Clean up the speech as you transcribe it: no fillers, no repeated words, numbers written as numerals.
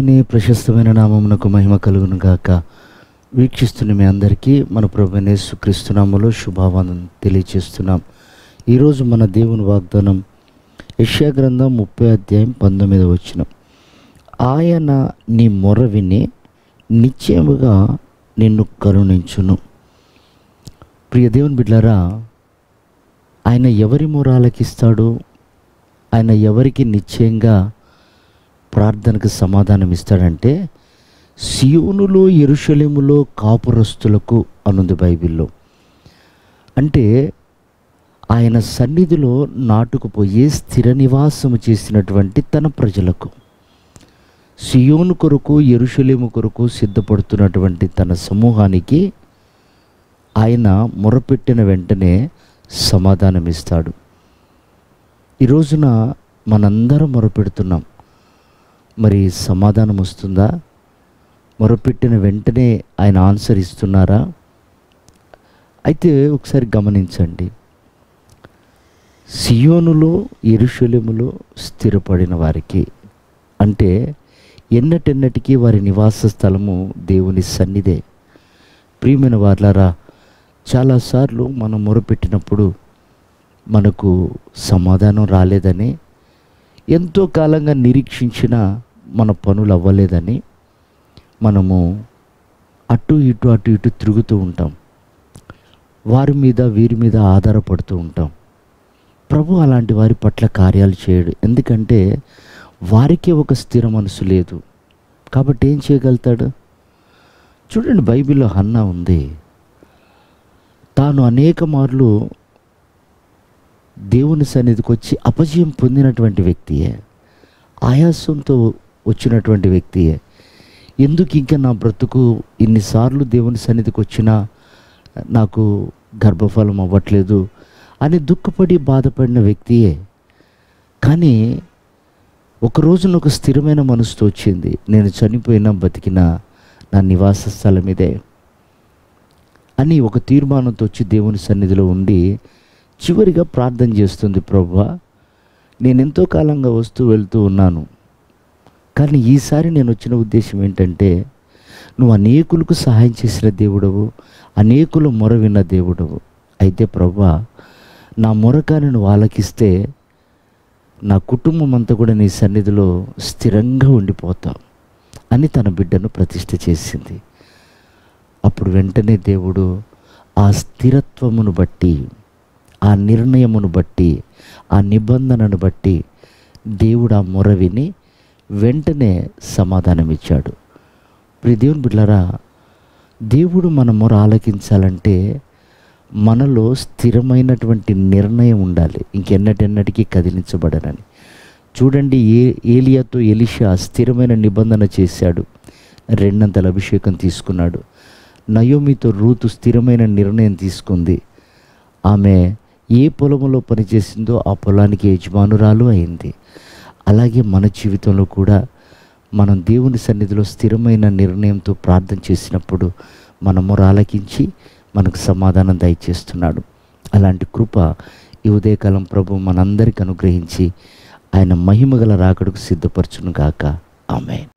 దేవుని ప్రశస్తమైన నామమునకు మహిమ కలుగును గాక. వీక్షిస్తున్న మీ అందరికీ మన ప్రభువైన యేసుక్రీస్తు నామములో శుభావందనం తెలియజేస్తున్నాం. ఈరోజు మన దేవుని వాగ్దానం యెషయా గ్రంథం 30:19. ఆయన నీ మొర విని నిశ్చయముగా నిన్ను కరుణించును. ప్రియ దేవుని బిడ్డలారా, ఆయన ఎవరి మొర ఆలకిస్తాడు? ఆయన ఎవరికి నిశ్చయంగా ప్రార్థనకు సమాధానం ఇస్తాడంటే, సియోనులో యెరూషలేములో కాపురస్తులకు అనుంది బైబిల్లో. అంటే ఆయన సన్నిధిలో నాటుకుపోయి స్థిర నివాసము చేసినటువంటి తన ప్రజలకు, సియోను కొరకు యెరూషలేము కొరకు సిద్ధపడుతున్నటువంటి తన సమూహానికి ఆయన మొరపెట్టిన వెంటనే సమాధానం ఇస్తాడు. ఈ రోజున మనందరం మొరపెడుతున్నాం. మరి సమాధానం వస్తుందా? మొరపెట్టిన వెంటనే ఆయన ఆన్సర్ ఇస్తున్నారా? అయితే ఒకసారి గమనించండి. సియోనులో యెరూషలేములో స్థిరపడిన వారికి అంటే ఎన్నటెన్నటికీ వారి నివాస స్థలము దేవుని సన్నిధే. ప్రియమైన వార్లారా, చాలాసార్లు మనం మొరపెట్టినప్పుడు మనకు సమాధానం రాలేదని, ఎంతో కాలంగా నిరీక్షించిన మన పనులు అవ్వలేదని మనము అటు ఇటు తిరుగుతూ ఉంటాం. వారి మీద వీరి మీద ఆధారపడుతూ ఉంటాం. ప్రభు అలాంటి వారి పట్ల కార్యాలు చేయడు. ఎందుకంటే వారికే ఒక స్థిర మనసు లేదు. కాబట్టి ఏం చేయగలుగుతాడు? చూడండి, బైబిల్లో హన్నా ఉంది. తాను అనేక మార్లు దేవుని సన్నిధికి వచ్చి అపజయం పొందినటువంటి వ్యక్తియే, ఆయాసంతో వచ్చినటువంటి వ్యక్తియే. ఎందుకు ఇంకా నా బ్రతుకు ఇన్నిసార్లు దేవుని సన్నిధికి వచ్చినా నాకు గర్భఫలం అవ్వట్లేదు అని దుఃఖపడి బాధపడిన వ్యక్తియే. కానీ ఒకరోజున ఒక స్థిరమైన మనసుతో వచ్చింది, నేను చనిపోయినా బతికినా నా నివాస స్థలం ఇదే అని ఒక తీర్మానంతో వచ్చి దేవుని సన్నిధిలో ఉండి చివరిగా ప్రార్థన చేస్తుంది. ప్రభువా, నేను ఎంతో కాలంగా వస్తూ వెళ్తూ ఉన్నాను, కానీ ఈసారి నేను వచ్చిన ఉద్దేశం ఏంటంటే, నువ్వు అనేకులకు సహాయం చేసిన దేవుడవు, అనేకుల మొర విన్న దేవుడవు. అయితే ప్రభువా, నా మొరకాన్ని నువ్వు ఆలకిస్తే నా కుటుంబం అంతా కూడా నీ సన్నిధిలో స్థిరంగా ఉండిపోతాం అని తన బిడ్డను ప్రతిష్ఠ చేసింది. అప్పుడు వెంటనే దేవుడు ఆ స్థిరత్వమును బట్టి, ఆ నిర్ణయమును బట్టి, ఆ నిబంధనను బట్టి దేవుడు ఆ మొర విని వెంటనే సమాధానం ఇచ్చాడు. ప్రియ దేవుని బిడ్డలారా, దేవుడు మన మొర ఆలకించాలంటే మనలో స్థిరమైనటువంటి నిర్ణయం ఉండాలి, ఇంకెన్నటెన్నటికీ కదిలించబడనని. చూడండి, ఏలియాతో ఎలీషా స్థిరమైన నిబంధన చేశాడు, 2 అభిషేకం తీసుకున్నాడు. నయోమితో రూతు స్థిరమైన నిర్ణయం తీసుకుంది. ఆమె ఏ పొలములో పనిచేసిందో ఆ పొలానికి యజమానురాలు అయింది. అలాగే మన జీవితంలో కూడా మనం దేవుని సన్నిధిలో స్థిరమైన నిర్ణయంతో ప్రార్థన చేసినప్పుడు మన మొర ఆలకించి మనకు సమాధానం దయచేస్తున్నాడు. అలాంటి కృప ఈ ఉదయకాలం ప్రభు మనందరికీ అనుగ్రహించి ఆయన మహిమగల రాకడకు సిద్ధపరచును గాక. ఆమేన్.